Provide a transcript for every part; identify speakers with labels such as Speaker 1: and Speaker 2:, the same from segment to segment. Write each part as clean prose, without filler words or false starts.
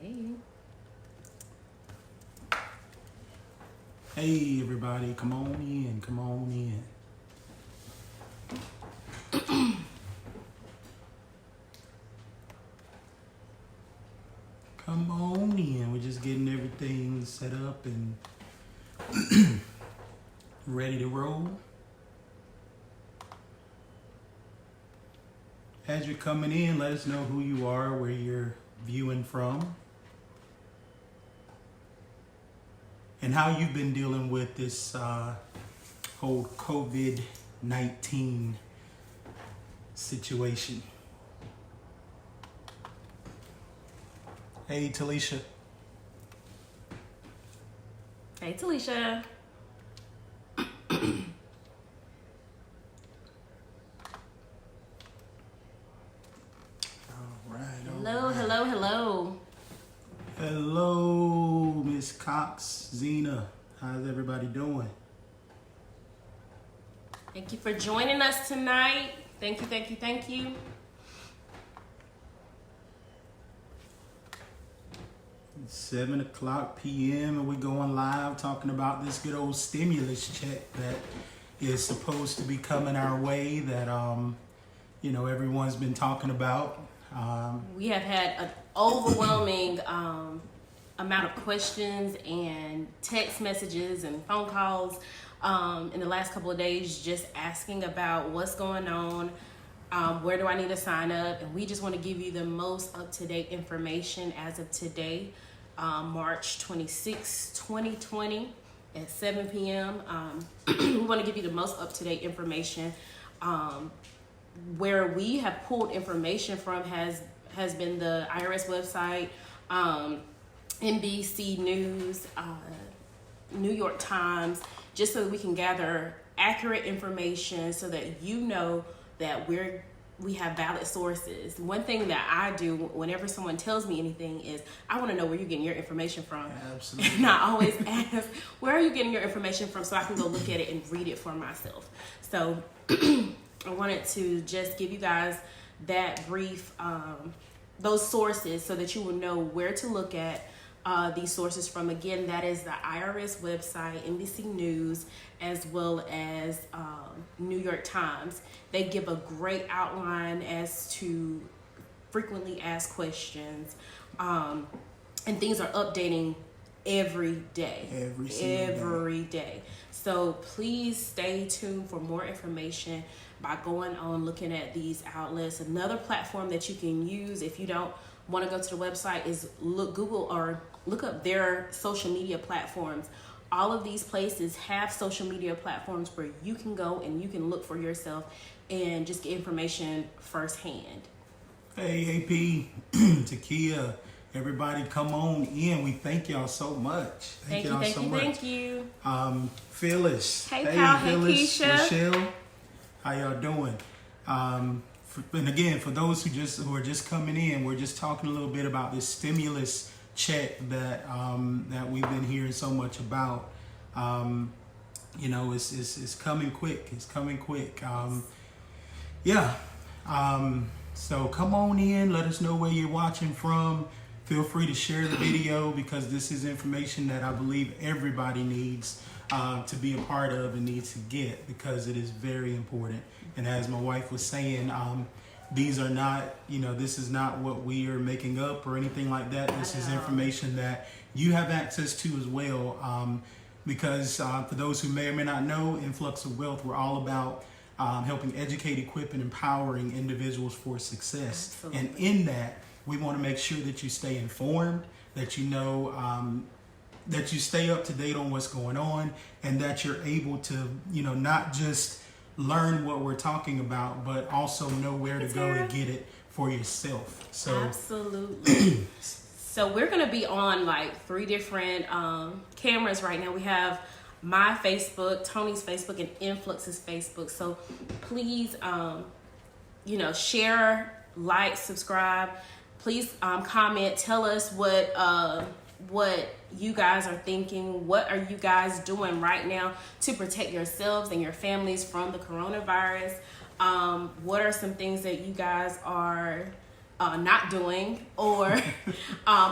Speaker 1: Hey.
Speaker 2: Hey everybody, come on in, come on in. Come on in. We're just getting everything set up and ready to roll. As you're coming in, let us know who you are, where you're viewing from, and how you've been dealing with this whole COVID-19 situation. Hey, Talisha.
Speaker 1: Hey, Talisha. Hello.
Speaker 2: Hello, Miss Cox, Zena. How's everybody doing?
Speaker 1: Thank you for joining us tonight. Thank you.
Speaker 2: It's 7:00 p.m. and we're going live talking about this good old stimulus check that is supposed to be coming our way that everyone's been talking about.
Speaker 1: We have had an overwhelming amount of questions and text messages and phone calls in the last couple of days just asking about what's going on, where do I need to sign up, and we just want to give you the most up-to-date information as of today, March 26, 2020 at 7 p.m. We want to give you the most up-to-date information. Where we have pulled information from has been the IRS website, NBC News, New York Times, just so that we can gather accurate information so that you know that we have valid sources. One thing that I do whenever someone tells me anything is I want to know where you're getting your information from.
Speaker 2: Absolutely.
Speaker 1: And I always ask, where are you getting your information from, so I can go look at it and read it for myself. So I wanted to just give you guys that brief, those sources so that you will know where to look at these sources from. Again, that is the IRS website, NBC News, as well as New York Times. They give a great outline as to frequently asked questions, and things are updating every day. Every day. So please stay tuned for more information by going on looking at these outlets. Another platform that you can use if you don't want to go to the website is Google or look up their social media platforms. All of these places have social media platforms where you can go and you can look for yourself and just get information firsthand.
Speaker 2: Hey, AP, Takia, everybody come on in. We thank y'all so much.
Speaker 1: Thank you.
Speaker 2: Phyllis.
Speaker 1: Hey, pal. Hey,
Speaker 2: Phyllis,
Speaker 1: Keisha.
Speaker 2: Michelle. How y'all doing? And again, for those who are just coming in, we're just talking a little bit about this stimulus check that we've been hearing so much about. It's coming quick. It's coming quick. So come on in. Let us know where you're watching from. Feel free to share the video because this is information that I believe everybody needs to be a part of and needs to get because it is very important. And as my wife was saying, these are not, this is not what we are making up or anything like that. This is information that you have access to as well. Because for those who may or may not know, Influx of Wealth, we're all about helping educate, equip, and empowering individuals for success.
Speaker 1: Absolutely.
Speaker 2: And in that, we want to make sure that you stay informed, that you know, that you stay up to date on what's going on, and that you're able to, not just learn what we're talking about, but also know where to go to get it for yourself. So
Speaker 1: absolutely. So we're going to be on like 3 different cameras right now. We have my Facebook, Tony's Facebook, and Influx's Facebook. So please, share, like, subscribe. Please comment. Tell us what you guys are thinking. What are you guys doing right now to protect yourselves and your families from the coronavirus? What are some things that you guys are not doing or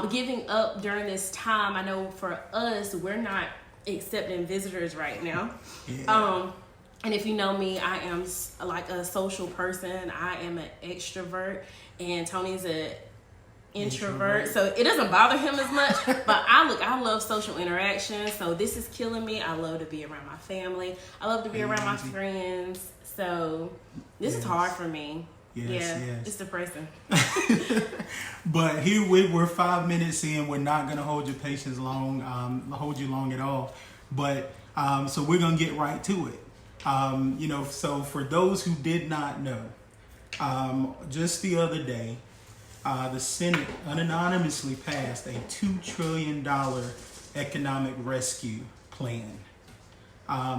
Speaker 1: giving up during this time. I know for us, we're not accepting visitors right now.
Speaker 2: Yeah.
Speaker 1: And if you know me, I am like a social person. I am an extrovert, and Tony's an introvert. So it doesn't bother him as much. But I love social interaction. So this is killing me. I love to be around my family. I love to be around my friends. So this is hard for me. Yes. It's depressing.
Speaker 2: But here we're 5 minutes in. We're not going to hold your patience long, hold you long at all. But so we're going to get right to it. So for those who did not know, just the other day, the Senate unanimously passed a $2 trillion economic rescue plan.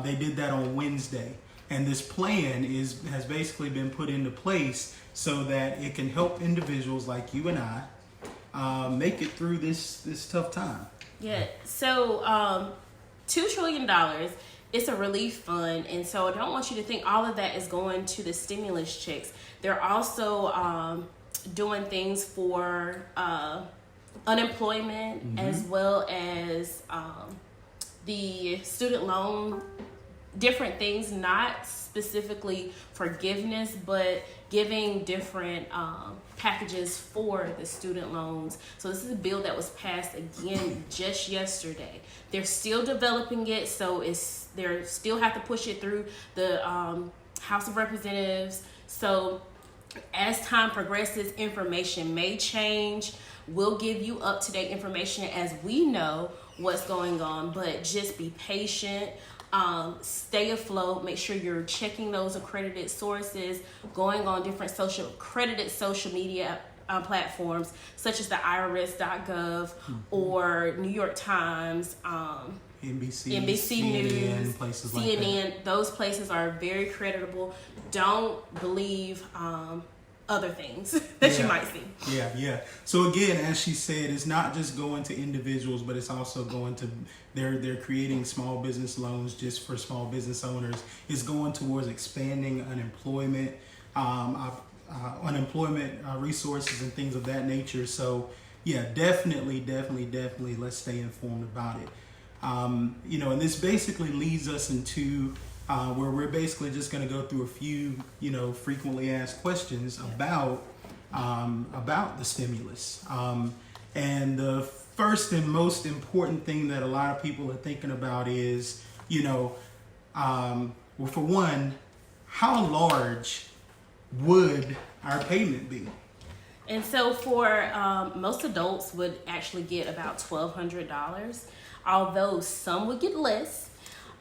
Speaker 2: They did that on Wednesday. And this plan has basically been put into place so that it can help individuals like you and I make it through this tough time.
Speaker 1: Yeah. So $2 trillion. It's a relief fund, and so I don't want you to think all of that is going to the stimulus checks. They're also doing things for unemployment, as well as the student loan, different things, not specifically forgiveness, but giving different packages for the student loans. So this is a bill that was passed again just yesterday. They're still developing it, so they still have to push it through the House of Representatives. So as time progresses, information may change. We'll give you up-to-date information as we know what's going on, but just be patient. Stay afloat. Make sure you're checking those accredited sources, going on different accredited social media platforms such as the IRS.gov or New York Times, NBC
Speaker 2: CNN,
Speaker 1: News,
Speaker 2: places
Speaker 1: CNN.
Speaker 2: Like that.
Speaker 1: Those places are very creditable. Don't believe other things that you might see.
Speaker 2: Yeah. So again, as she said, it's not just going to individuals, but it's also going to they're creating small business loans just for small business owners. It's going towards expanding unemployment, resources and things of that nature. So yeah, definitely, let's stay informed about it. And this basically leads us into where we're basically just going to go through a few, frequently asked questions about the stimulus. And the first and most important thing that a lot of people are thinking about is, for one, how large would our payment be?
Speaker 1: And so for most adults would actually get about $1,200, although some would get less.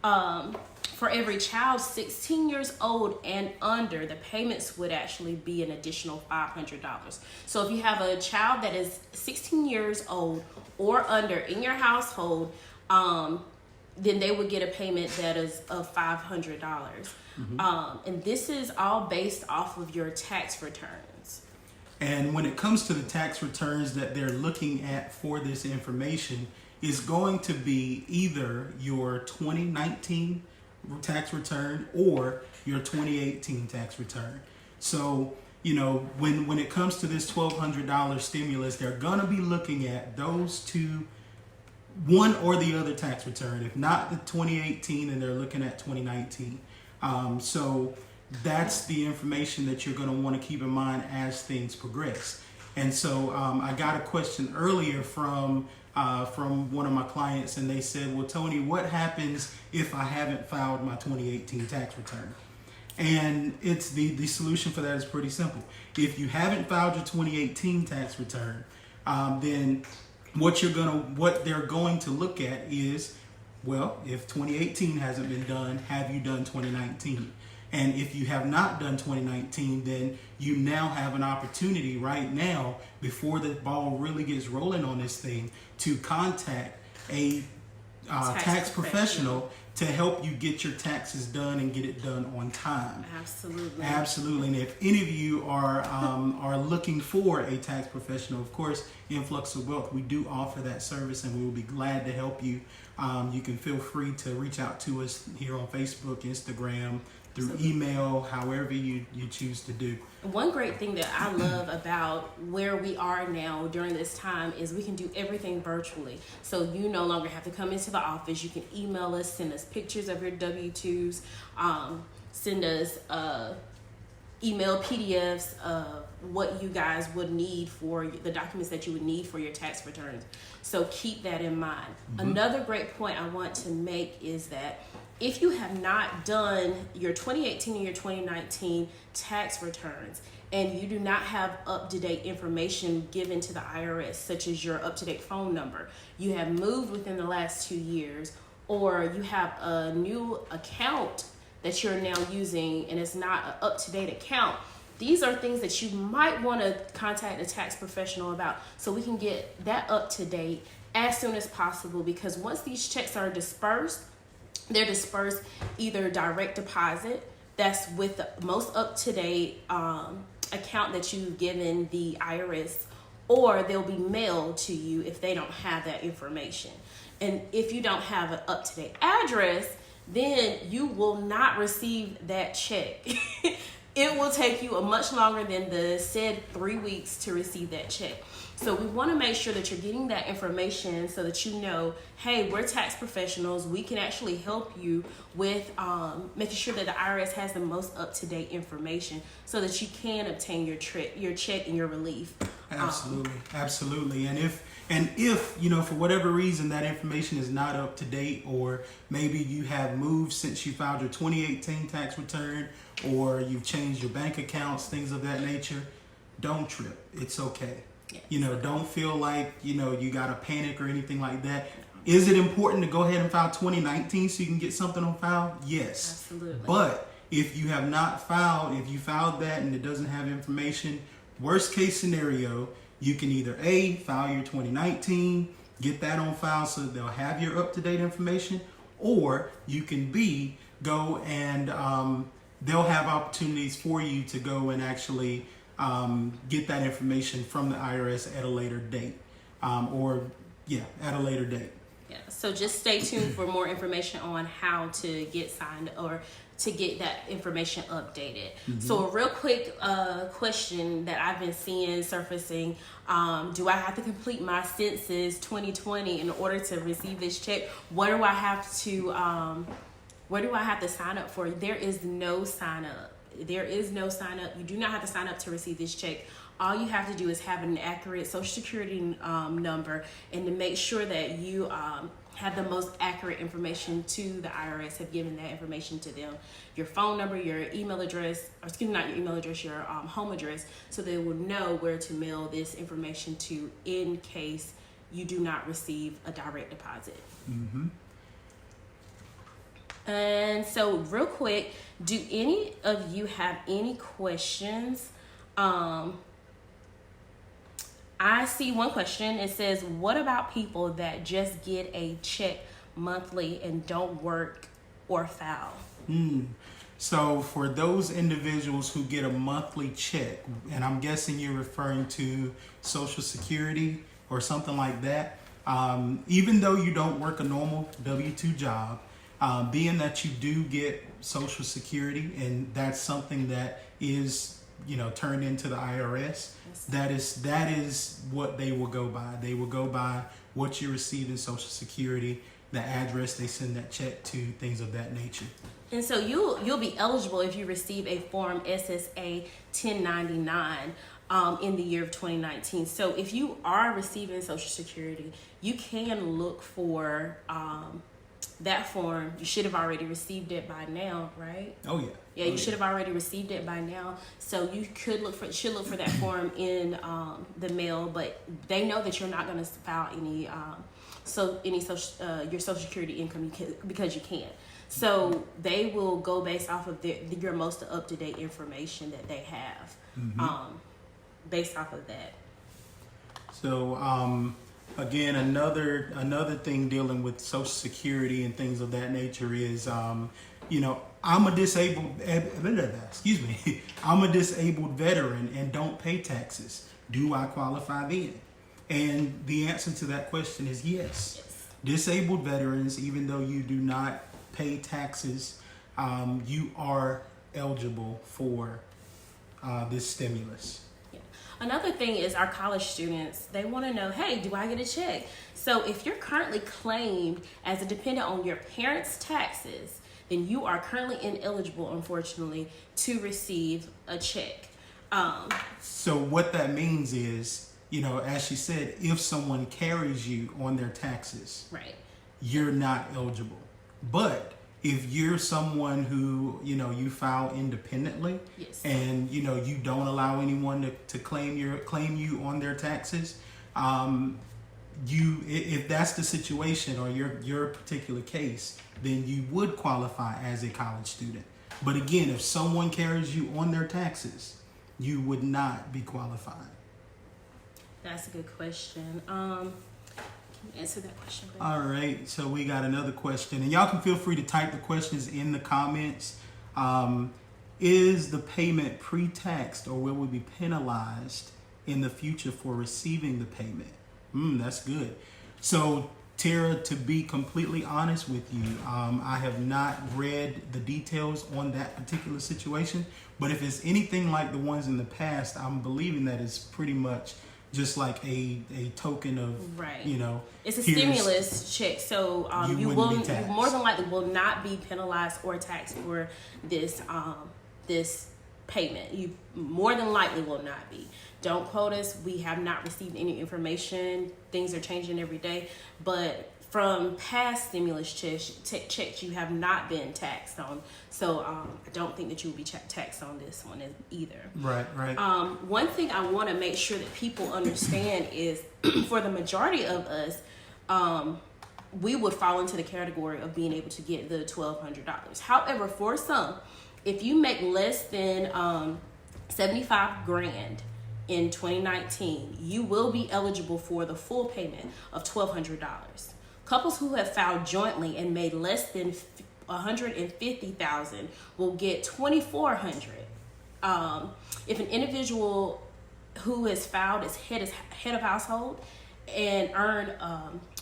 Speaker 1: For every child 16 years old and under, the payments would actually be an additional $500. So if you have a child that is 16 years old or under in your household, then they would get a payment that is of $500. And this is all based off of your tax returns.
Speaker 2: And when it comes to the tax returns that they're looking at for this information, is going to be either your 2019 tax return or your 2018 tax return. So, when it comes to this $1,200 stimulus, they're going to be looking at those two, one or the other tax return. If not the 2018, then they're looking at 2019. So that's the information that you're going to want to keep in mind as things progress. And so I got a question earlier from one of my clients, and they said, well, Tony, what happens if I haven't filed my 2018 tax return? And it's the solution for that is pretty simple. If you haven't filed your 2018 tax return, then what they're going to look at is, well, if 2018 hasn't been done, have you done 2019? And if you have not done 2019, then you now have an opportunity right now, before the ball really gets rolling on this thing, to contact a tax professional to help you get your taxes done and get it done on time. Absolutely. And if any of you are looking for a tax professional, of course, Influx of Wealth, we do offer that service, and we will be glad to help you. You can feel free to reach out to us here on Facebook, Instagram, through email, however you choose to do.
Speaker 1: One great thing that I love about where we are now during this time is we can do everything virtually. So you no longer have to come into the office. You can email us, send us pictures of your W-2s, send us email PDFs of what you guys would need for the documents that you would need for your tax returns. So keep that in mind. Another great point I want to make is that if you have not done your 2018 and your 2019 tax returns and you do not have up-to-date information given to the IRS, such as your up-to-date phone number, you have moved within the last 2 years, or you have a new account that you're now using and it's not an up-to-date account, these are things that you might want to contact a tax professional about so we can get that up-to-date as soon as possible, because once these checks are dispersed, they're dispersed either direct deposit, that's with the most up-to-date account that you've given the IRS, or they'll be mailed to you if they don't have that information. And if you don't have an up-to-date address, then you will not receive that check. It will take you a much longer than the said 3 weeks to receive that check. So we want to make sure that you're getting that information so that you know, hey, we're tax professionals. We can actually help you with making sure that the IRS has the most up-to-date information so that you can obtain your check and your relief.
Speaker 2: Absolutely, absolutely. And if you know, for whatever reason that information is not up to date, or maybe you have moved since you filed your 2018 tax return, or you've changed your bank accounts, things of that nature, don't trip. It's okay. Yes. You know, don't feel like, you know, you got to panic or anything like that. Is it important to go ahead and file 2019 so you can get something on file? Yes.
Speaker 1: Absolutely.
Speaker 2: But if you have not filed, if you filed that and it doesn't have information, worst case scenario, you can either A, file your 2019, get that on file so they'll have your up-to-date information, or you can B, go and they'll have opportunities for you to go and actually get that information from the IRS at a later date, at a later date.
Speaker 1: Yeah, so just stay tuned for more information on how to get signed or to get that information updated. So a real quick question that I've been seeing surfacing, do I have to complete my census 2020 in order to receive this check? What do I have to sign up for? There is no sign up. There is no sign up. You do not have to sign up to receive this check. All you have to do is have an accurate Social Security number, and to make sure that you have the most accurate information to the IRS, have given that information to them. Your phone number, your email address, or excuse me, not your email address, your home address, so they will know where to mail this information to in case you do not receive a direct deposit. And so real quick, do any of you have any questions? I see one question. It says, what about people that just get a check monthly and don't work or file?
Speaker 2: So for those individuals who get a monthly check, and I'm guessing you're referring to Social Security or something like that, even though you don't work a normal W-2 job, being that you do get Social Security, and that's something that is, you know, turned into the IRS, that is what they will go by. They will go by what you receive in Social Security, the address they send that check to, things of that nature.
Speaker 1: And so you'll be eligible if you receive a form SSA 1099 in the year of 2019. So if you are receiving Social Security, you can look for that form. You should have already received it by now, right?
Speaker 2: Oh yeah.
Speaker 1: Yeah, you should have already received it by now. So you should look for that form in the mail, but they know that you're not going to file your Social Security income because you can't. So they will go based off of your most up-to-date information that they have, based off of that.
Speaker 2: So again, another thing dealing with Social Security and things of that nature is, you know, I'm a disabled veteran and don't pay taxes. Do I qualify then? And the answer to that question is yes. Disabled veterans, even though you do not pay taxes you are eligible for this stimulus.
Speaker 1: Yeah. Another thing is our college students, they want to know, hey, do I get a check? So if you're currently claimed as a dependent on your parents' taxes, then you are currently ineligible, unfortunately, to receive a check.
Speaker 2: So what that means is, as she said, if someone carries you on their taxes,
Speaker 1: right,
Speaker 2: you're not eligible. But if you're someone who, you file independently,
Speaker 1: yes,
Speaker 2: and, you don't allow anyone to claim you on their taxes, if that's the situation or your particular case, then you would qualify as a college student. But again, if someone carries you on their taxes, you would not be qualified.
Speaker 1: That's a good question. Can you answer that question, please?
Speaker 2: All right, so we got another question, and y'all can feel free to type the questions in the comments. Is the payment pre-taxed, or will we be penalized in the future for receiving the payment? That's good. So, Tara, to be completely honest with you, I have not read the details on that particular situation, but if it's anything like the ones in the past, I'm believing that it's pretty much just like a token of,
Speaker 1: right, it's a
Speaker 2: here's,
Speaker 1: stimulus check. So you more than likely will not be penalized or taxed for this this payment. You more than likely will not be. Don't quote us. We have not received any information. Things are changing every day, but from past stimulus checks, you have not been taxed on. So I don't think that you will be taxed on this one either.
Speaker 2: Right.
Speaker 1: One thing I want to make sure that people understand is for the majority of us, we would fall into the category of being able to get the $1,200. However, for some, if you make less than $75,000 in 2019, you will be eligible for the full payment of $1,200. Couples who have filed jointly and made less than $150,000 will get $2,400. If an individual who has filed as head of household and earned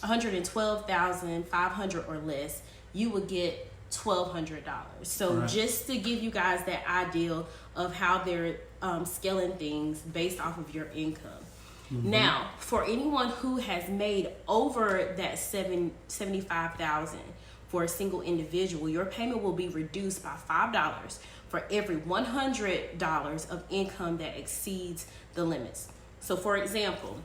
Speaker 1: $112,500 or less, you would get $1,200. So right, just to give you guys that idea of how they're scaling things based off of your income. Mm-hmm. Now, for anyone who has made over that $75,000 for a single individual, your payment will be reduced by $5 for every $100 of income that exceeds the limits. So, for example,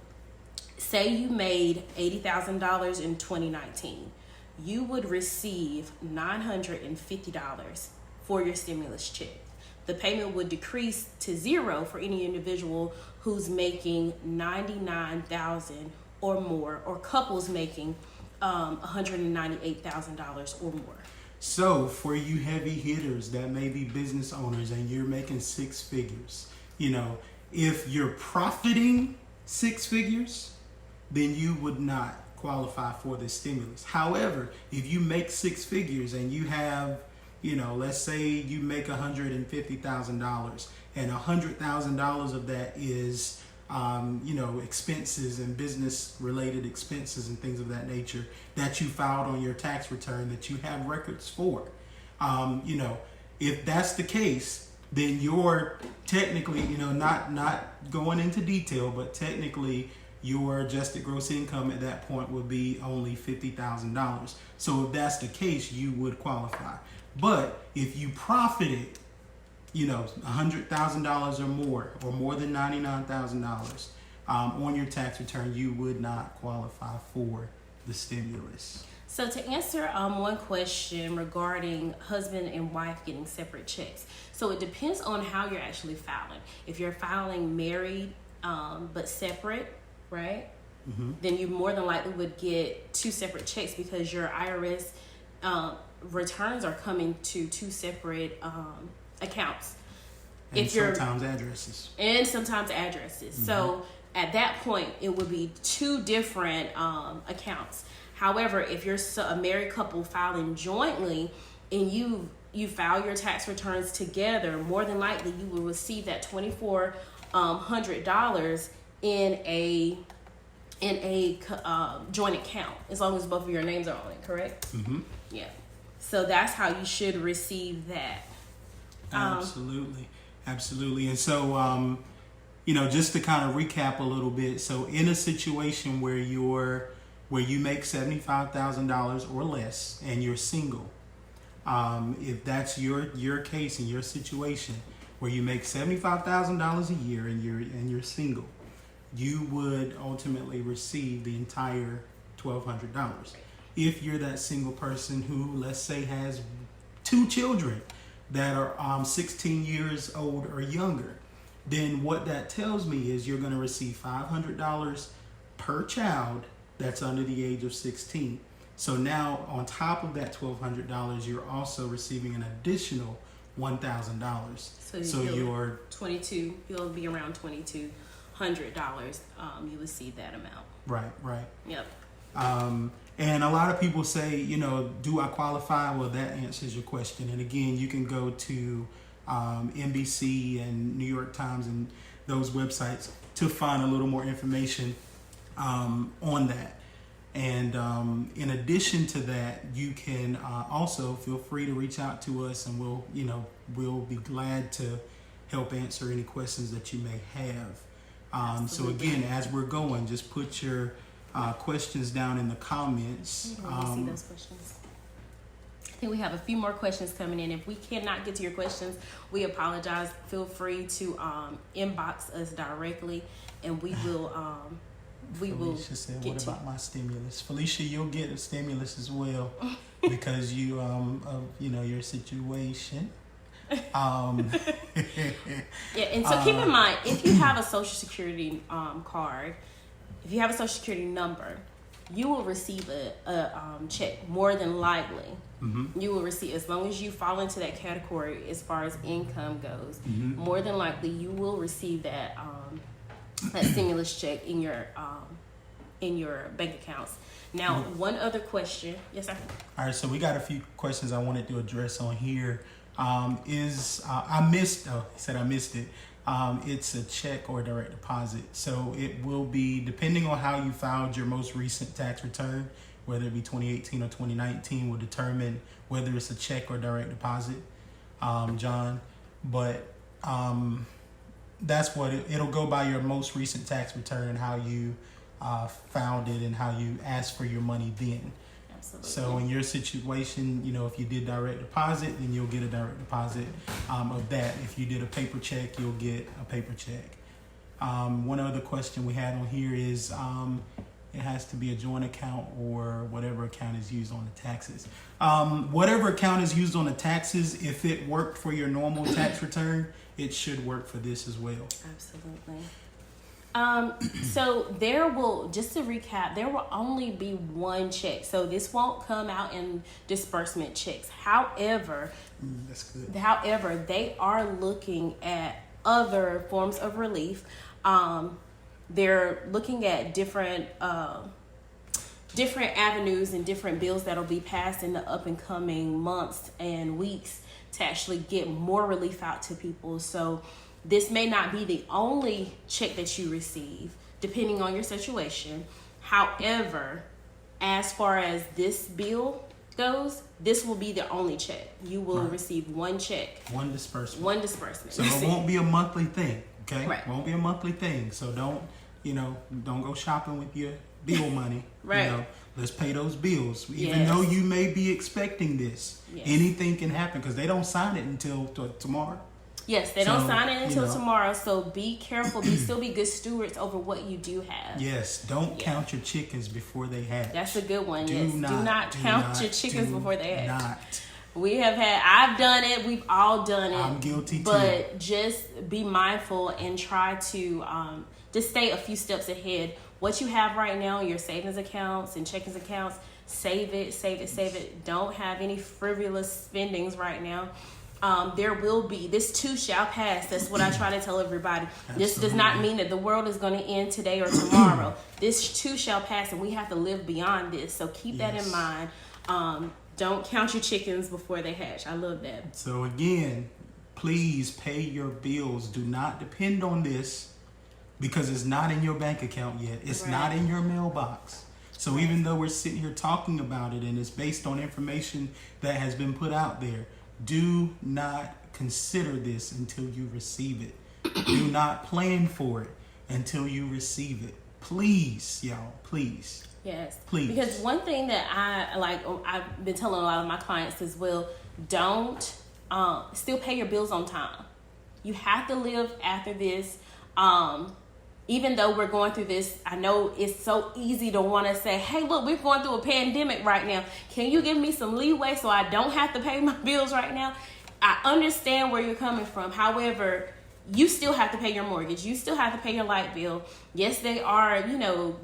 Speaker 1: say you made $80,000 in 2019, you would receive $950 for your stimulus check. The payment would decrease to $0 for any individual who's making $99,000 or more, or couples making $198,000 or more.
Speaker 2: So for you heavy hitters that may be business owners and you're making six figures, if you're profiting six figures, then you would not qualify for the stimulus. However, if you make six figures and you have, let's say you make $150,000 and $100,000 of that is, expenses and business related expenses and things of that nature that you filed on your tax return that you have records for. If that's the case, then you're technically, not going into detail, but technically your adjusted gross income at that point would be only $50,000. So if that's the case, you would qualify. But if you profited, $100,000 or more than $99,000 on your tax return, you would not qualify for the stimulus.
Speaker 1: So to answer one question regarding husband and wife getting separate checks. So it depends on how you're actually filing. If you're filing married but separate, right? Mm-hmm. Then you more than likely would get two separate checks because your IRS returns are coming to two separate accounts.
Speaker 2: And sometimes addresses.
Speaker 1: Mm-hmm. So at that point, it would be two different accounts. However, if you're a married couple filing jointly and you file your tax returns together, more than likely you will receive that $2,400 in a joint account, as long as both of your names are on it, correct?
Speaker 2: Mm-hmm.
Speaker 1: Yeah. So that's how you should receive that.
Speaker 2: Absolutely. And so, just to kind of recap a little bit. So in a situation where you make $75,000 or less and you're single, if that's your case and your situation where you make $75,000 a year and you're single, you would ultimately receive the entire $1,200. If you're that single person who, let's say, has 2 children that are 16 years old or younger, then what that tells me is you're going to receive $500 per child that's under the age of 16. So now on top of that $1,200, you're also receiving an additional $1,000. So you're
Speaker 1: 22. You'll be around $2,200. You will see that amount.
Speaker 2: Right.
Speaker 1: Yep.
Speaker 2: And a lot of people say, do I qualify? Well, that answers your question. And again, you can go to NBC and New York Times and those websites to find a little more information on that. And in addition to that, you can also feel free to reach out to us, and we'll be glad to help answer any questions that you may have. So again, as we're going, just put your questions down in the comments.
Speaker 1: Let me see those questions. I think we have a few more questions coming in. If we cannot get to your questions, we apologize. Feel free to inbox us directly, and we will.
Speaker 2: Felicia said, "What about my stimulus?" Felicia, you'll get a stimulus as well because of your situation.
Speaker 1: Yeah, and so keep in mind, if you have a Social Security card, if you have a Social Security number, you will receive a check more than likely. Mm-hmm. You will receive, as long as you fall into that category as far as income goes, mm-hmm. more than likely you will receive that stimulus check in your bank accounts. Now, mm-hmm. one other question. Yes, sir.
Speaker 2: All right, so we got a few questions I wanted to address on here. He said I missed it. It's a check or direct deposit. So it will be, depending on how you filed your most recent tax return, whether it be 2018 or 2019, will determine whether it's a check or direct deposit, John. But that's what it'll go by, your most recent tax return, how you found it and how you asked for your money then. Absolutely. So in your situation, if you did direct deposit, then you'll get a direct deposit of that. If you did a paper check, you'll get a paper check. One other question we had on here is it has to be a joint account or whatever account is used on the taxes. Whatever account is used on the taxes, if it worked for your normal tax return, it should work for this as well.
Speaker 1: Absolutely. So there will, just to recap, there will only be one check. So this won't come out in disbursement checks. However,
Speaker 2: that's good.
Speaker 1: However, they are looking at other forms of relief. They're looking at different avenues and different bills that'll be passed in the up and coming months and weeks to actually get more relief out to people. So this may not be the only check that you receive, depending on your situation. However, as far as this bill goes, this will be the only check. You will receive one check. One disbursement.
Speaker 2: So it won't be a monthly thing, okay?
Speaker 1: Right.
Speaker 2: It won't be a monthly thing. So don't go shopping with your bill money.
Speaker 1: Right.
Speaker 2: Let's pay those bills. Even though you may be expecting this, anything can happen because they don't sign it until tomorrow.
Speaker 1: Yes, they don't sign it until tomorrow, so be careful. Still be good stewards over what you do have.
Speaker 2: Yes, don't count your chickens before they hatch.
Speaker 1: That's a good one. Do not count your chickens before they hatch.
Speaker 2: Not.
Speaker 1: I've done it. We've all done it.
Speaker 2: I'm guilty too.
Speaker 1: But just be mindful and try to just stay a few steps ahead. What you have right now in your savings accounts and checkings accounts, save it. Don't have any frivolous spendings right now. There will be, this too shall pass. That's what I try to tell everybody. Absolutely. This does not mean that the world is going to end today or tomorrow. This too shall pass, and we have to live beyond this. So keep that in mind. Don't count your chickens before they hatch. I love that.
Speaker 2: So again, please pay your bills. Do not depend on this because it's not in your bank account yet. It's not in your mailbox. So even though we're sitting here talking about it and it's based on information that has been put out there, do not consider this until you receive it. Do not plan for it until you receive it. Please, y'all, please.
Speaker 1: Yes.
Speaker 2: Please.
Speaker 1: Because one thing that I've been telling a lot of my clients as well, don't still pay your bills on time. You have to live after this. Even though we're going through this, I know it's so easy to want to say, hey, look, we're going through a pandemic right now. Can you give me some leeway so I don't have to pay my bills right now? I understand where you're coming from. However, you still have to pay your mortgage. You still have to pay your light bill. Yes, they are,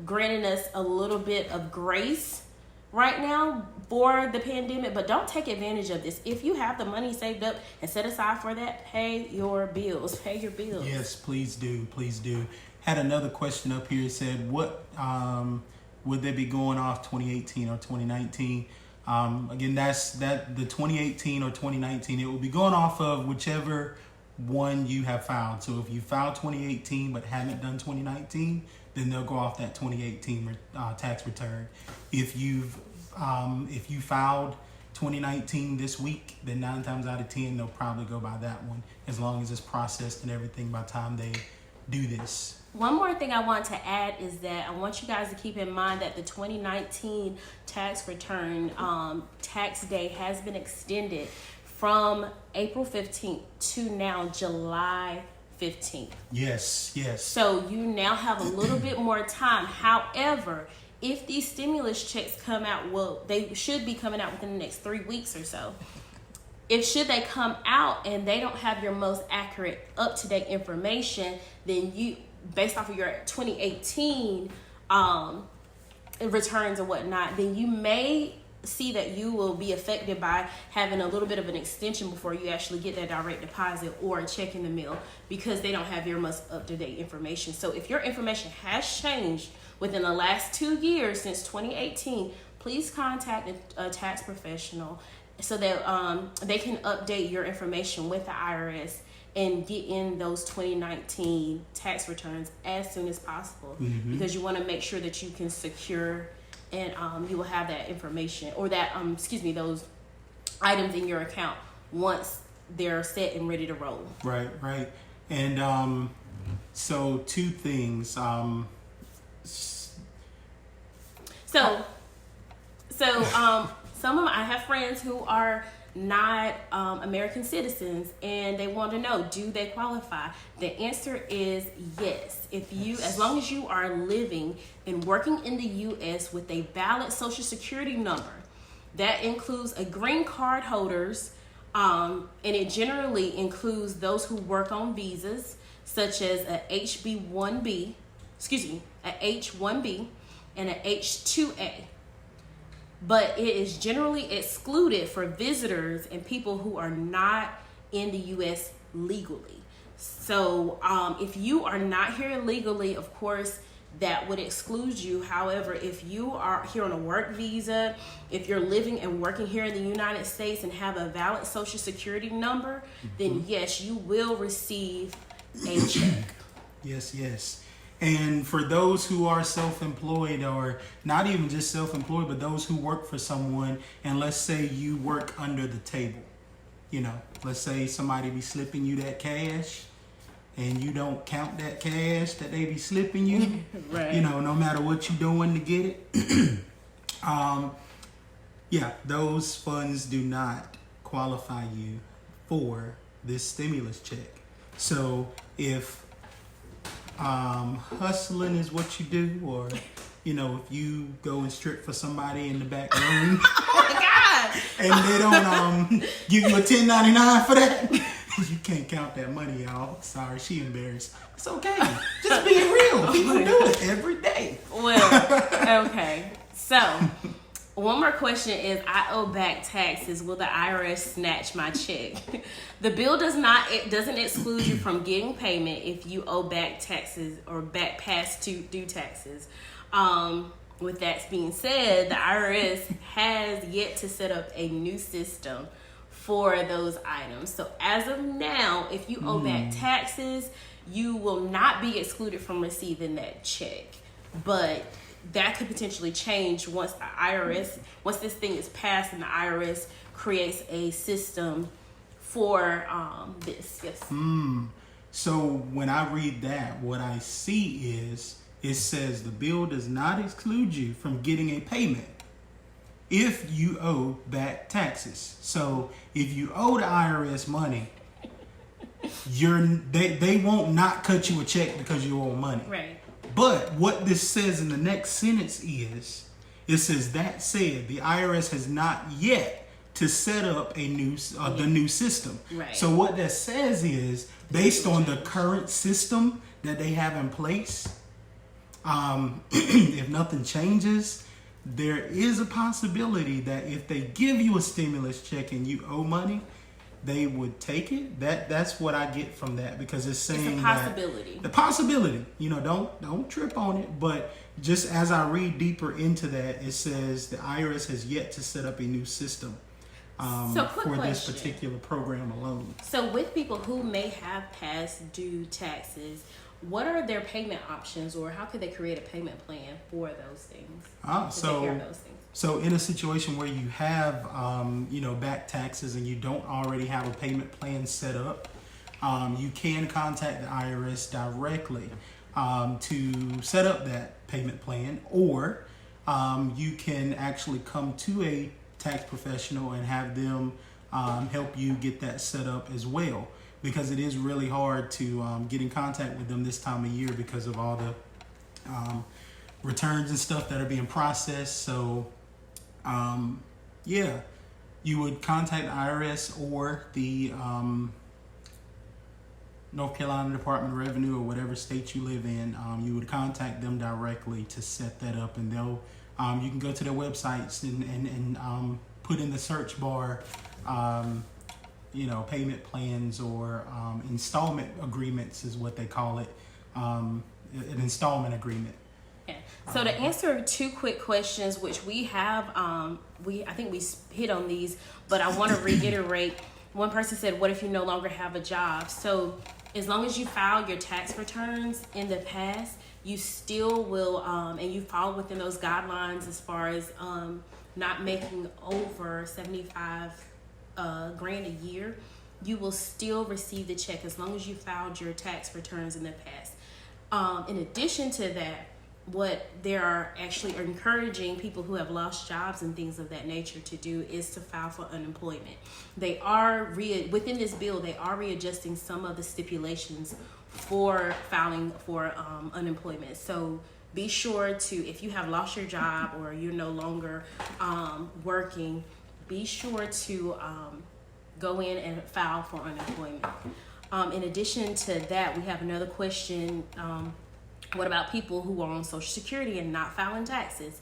Speaker 1: granting us a little bit of grace right now for the pandemic, but don't take advantage of this. If you have the money saved up and set aside for that, pay your bills. Pay your bills.
Speaker 2: Yes, please do. Please do. Had another question up here. It said, what would they be going off 2018 or 2019? Again, that's the 2018 or 2019. It will be going off of whichever one you have filed. So if you filed 2018 but haven't done 2019, then they'll go off that 2018 tax return. If you filed 2019 this week, then 9 times out of 10 they'll probably go by that one, as long as it's processed and everything by the time they do this.
Speaker 1: One more thing I want to add is that I want you guys to keep in mind that the 2019 tax return tax day has been extended from April 15th to now July 15th.
Speaker 2: Yes, yes.
Speaker 1: So you now have a little bit more time. However, if these stimulus checks come out, well, they should be coming out within the next 3 weeks or so. Should they come out and they don't have your most accurate, up-to-date information, then you, based off of your 2018 returns or whatnot, then you may see that you will be affected by having a little bit of an extension before you actually get that direct deposit or a check in the mail, because they don't have your most up-to-date information. So if your information has changed within the last 2 years since 2018, please contact a tax professional so that they can update your information with the IRS and get in those 2019 tax returns as soon as possible, because you want to make sure that you can secure and you will have that information or that, those items in your account once they're set and ready to roll. Right,
Speaker 2: right. And so 2 things.
Speaker 1: Some of I have friends who are not American citizens, and they want to know, do they qualify? The answer is yes. As long as you are living and working in the U.S. with a valid Social Security number, that includes a green card holders, and it generally includes those who work on visas, such as a H1B and a H2A. But it is generally excluded for visitors and people who are not in the U.S. legally. So if you are not here legally, of course, that would exclude you. However, if you are here on a work visa, if you're living and working here in the United States and have a valid Social Security number, then yes, you will receive a check.
Speaker 2: Yes, yes. And for those who are self-employed, or not even just self-employed, but those who work for someone, and let's say you work under the table, let's say somebody be slipping you that cash and you don't count that cash that they be slipping you,
Speaker 1: right.
Speaker 2: No matter what you're doing to get it. Those funds do not qualify you for this stimulus check. So if hustling is what you do, or if you go and strip for somebody in the back room,
Speaker 1: oh my God,
Speaker 2: and they don't give you a $10.99 for that, you can't count that money, y'all. Sorry, she embarrassed. It's okay. Just being real. People do it every day.
Speaker 1: Well, okay. So one more question is, I owe back taxes. Will the IRS snatch my check? The bill doesn't exclude you from getting payment if you owe back taxes or back past due taxes. With that being said, the IRS has yet to set up a new system for those items. So as of now, if you owe back taxes, you will not be excluded from receiving that check. But that could potentially change once this thing is passed and the IRS creates a system for this. Yes.
Speaker 2: So when I read that, what I see is it says the bill does not exclude you from getting a payment if you owe back taxes. So if you owe the IRS money, they won't not cut you a check because you owe money.
Speaker 1: Right.
Speaker 2: But what this says in the next sentence is, it says, that said, the IRS has not yet to set up the new system.
Speaker 1: Right.
Speaker 2: So what that says is, based on the current system that they have in place, if nothing changes, there is a possibility that if they give you a stimulus check and you owe money, they would take it. That's what I get from that, because it's saying
Speaker 1: it's a possibility.
Speaker 2: The possibility, don't trip on it. But just as I read deeper into that, it says the IRS has yet to set up a new system for this particular program alone.
Speaker 1: So with people who may have past due taxes, what are their payment options, or how could they create a payment plan for those things? Take care of those things?
Speaker 2: So in a situation where you have, back taxes and you don't already have a payment plan set up, you can contact the IRS directly to set up that payment plan, or you can actually come to a tax professional and have them help you get that set up as well, because it is really hard to get in contact with them this time of year because of all the returns and stuff that are being processed. So you would contact the IRS or the North Carolina Department of Revenue, or whatever state you live in. You would contact them directly to set that up, and they'll you can go to their websites and put in the search bar payment plans, or installment agreements is what they call it, an installment agreement.
Speaker 1: Yeah. So to answer two quick questions, which we have, I think we hit on these, but I want to reiterate. One person said, what if you no longer have a job? So as long as you filed your tax returns in the past, you still will, and you fall within those guidelines as far as not making over 75 grand a year, you will still receive the check as long as you filed your tax returns in the past. In addition to that, what they are actually encouraging people who have lost jobs and things of that nature to do is to file for unemployment. They are within this bill, they are readjusting some of the stipulations for filing for unemployment. So be sure to, if you have lost your job or you're no longer working, be sure to go in and file for unemployment. In addition to that, we have another question. What about people who are on Social Security and not filing taxes?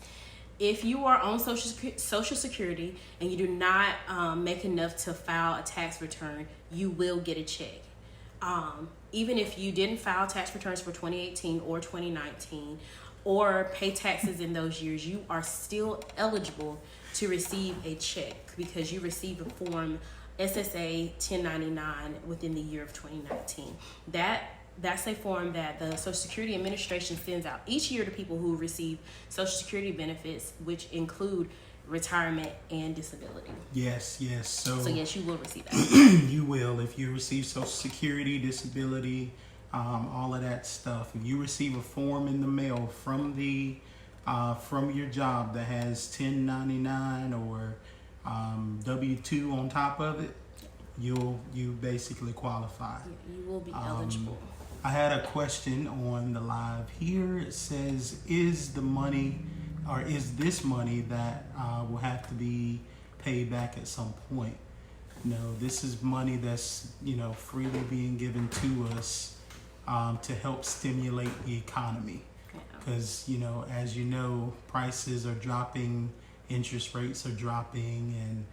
Speaker 1: If you are on Social Security and you do not make enough to file a tax return, you will get a check. Even if you didn't file tax returns for 2018 or 2019 or pay taxes in those years, you are still eligible to receive a check because you receive a form SSA 1099 within the year of 2019. That's a form that the Social Security Administration sends out each year to people who receive Social Security benefits, which include retirement and disability.
Speaker 2: Yes. So
Speaker 1: yes, you will receive that.
Speaker 2: You will, if you receive Social Security, disability, all of that stuff. If you receive a form in the mail from your job that has 1099 or W-2 on top of it, you basically qualify.
Speaker 1: You will be eligible.
Speaker 2: I had a question on the live here. It says, is this money that will have to be paid back at some point? No, this is money that's freely being given to us to help stimulate the economy. Because as you know, prices are dropping, interest rates are dropping, and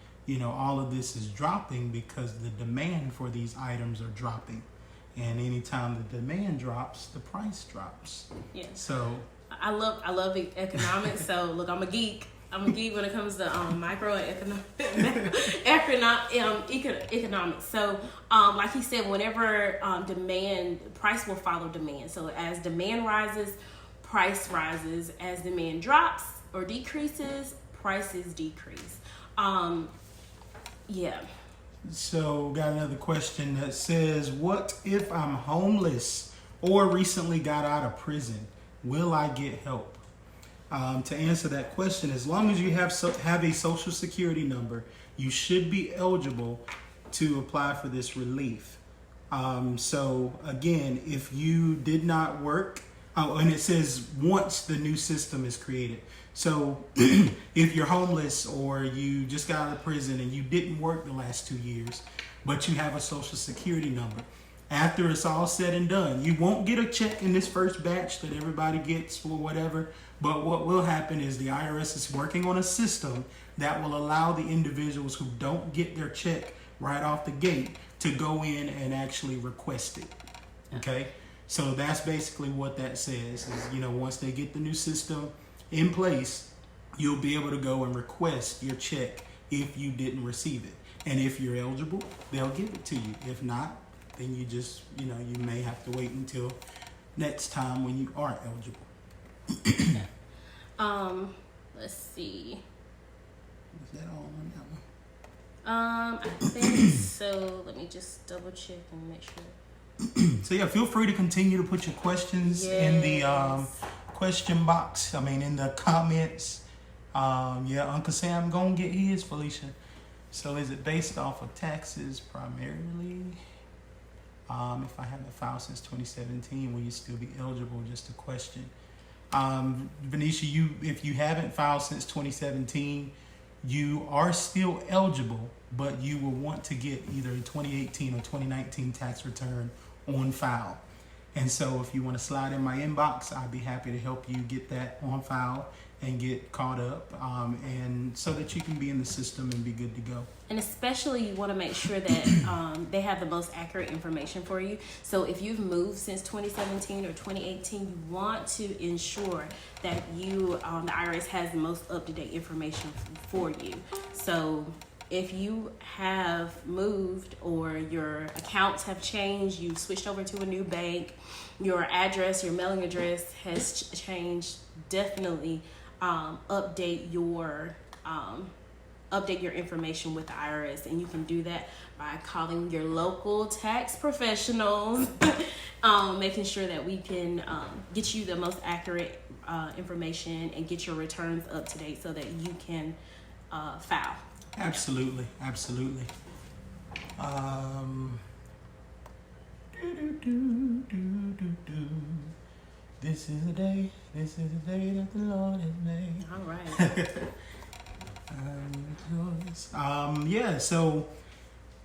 Speaker 2: all of this is dropping because the demand for these items are dropping. And anytime the demand drops, the price drops. Yeah. So
Speaker 1: I love economics. So look, I'm a geek when it comes to micro and economics. So like he said, whenever price will follow demand. So as demand rises, price rises. As demand drops or decreases, prices decrease. Yeah.
Speaker 2: So, got another question that says, what if I'm homeless or recently got out of prison? Will I get help? To answer that question, as long as you have a social security number, you should be eligible to apply for this relief. So again, if you did not work, and it says once the new system is created. So if you're homeless or you just got out of prison and you didn't work the last 2 years, but you have a social security number, after it's all said and done, you won't get a check in this first batch that everybody gets for whatever. But what will happen is the IRS is working on a system that will allow the individuals who don't get their check right off the gate to go in and actually request it. Okay? So that's basically what that says is, once they get the new system in place, you'll be able to go and request your check if you didn't receive it. And if you're eligible, they'll give it to you. If not, then you just, you may have to wait until next time when you are eligible.
Speaker 1: Let's see.
Speaker 2: Is that all on that one?
Speaker 1: I think so. Let me just double check and make sure.
Speaker 2: So yeah, feel free to continue to put your questions in the question box. In the comments. Uncle Sam gonna get his, Felicia. So is it based off of taxes primarily? If I haven't filed since 2017, will you still be eligible? Just a question. Venetia, if you haven't filed since 2017, you are still eligible, but you will want to get either a 2018 or 2019 tax return on file. And so if you want to slide in my inbox, I'd be happy to help you get that on file and get caught up, and so that you can be in the system and be good to go.
Speaker 1: And especially you want to make sure that they have the most accurate information for you. So if you've moved since 2017 or 2018, you want to ensure that the IRS has the most up-to-date information for you. So if you have moved or your accounts have changed, you've switched over to a new bank, your address, your mailing address has changed, definitely update your information with the IRS, and you can do that by calling your local tax professionals, making sure that we can get you the most accurate information and get your returns up to date so that you can file.
Speaker 2: Absolutely. This is the day that the Lord has made.
Speaker 1: All right.
Speaker 2: So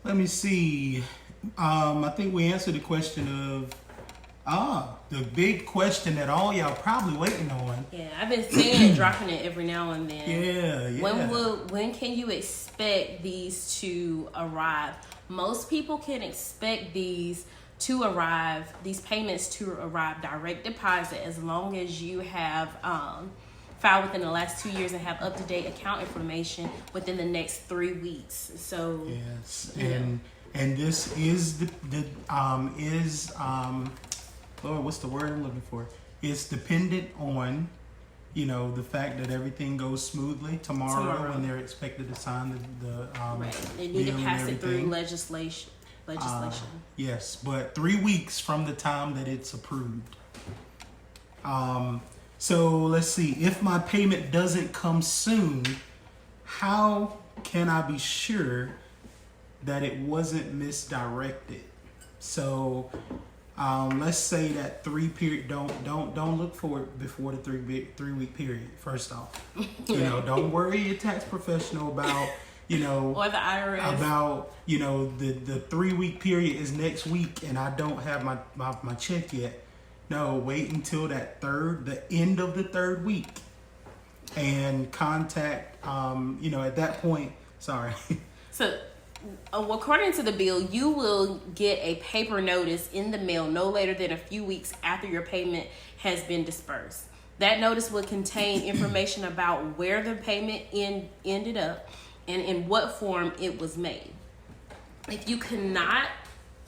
Speaker 2: let me see. I think we answered the question of the big question that all y'all probably waiting on.
Speaker 1: Yeah, I've been seeing it, dropping it every now and then.
Speaker 2: Yeah.
Speaker 1: When can you expect these to arrive? Most people can expect these payments to arrive direct deposit, as long as you have filed within the last 2 years and have up-to-date account information within the next 3 weeks. So
Speaker 2: yes, and this is Lord, what's the word I'm looking for? It's dependent on the fact that everything goes smoothly tomorrow when they're expected to sign the
Speaker 1: right. They need to pass it through legislation.
Speaker 2: Yes, but 3 weeks from the time that it's approved. So let's see. If my payment doesn't come soon, how can I be sure that it wasn't misdirected? So let's say that 3 period. Don't look for it before the 3 week period. First off, don't worry your tax professional about.
Speaker 1: Or the IRS
Speaker 2: about the 3 week period is next week and I don't have my check yet. No, wait until the end of the 3rd week, and contact at that point. Sorry.
Speaker 1: So according to the bill, you will get a paper notice in the mail no later than a few weeks after your payment has been dispersed. That notice will contain information about where the payment ended up and in what form it was made. If you cannot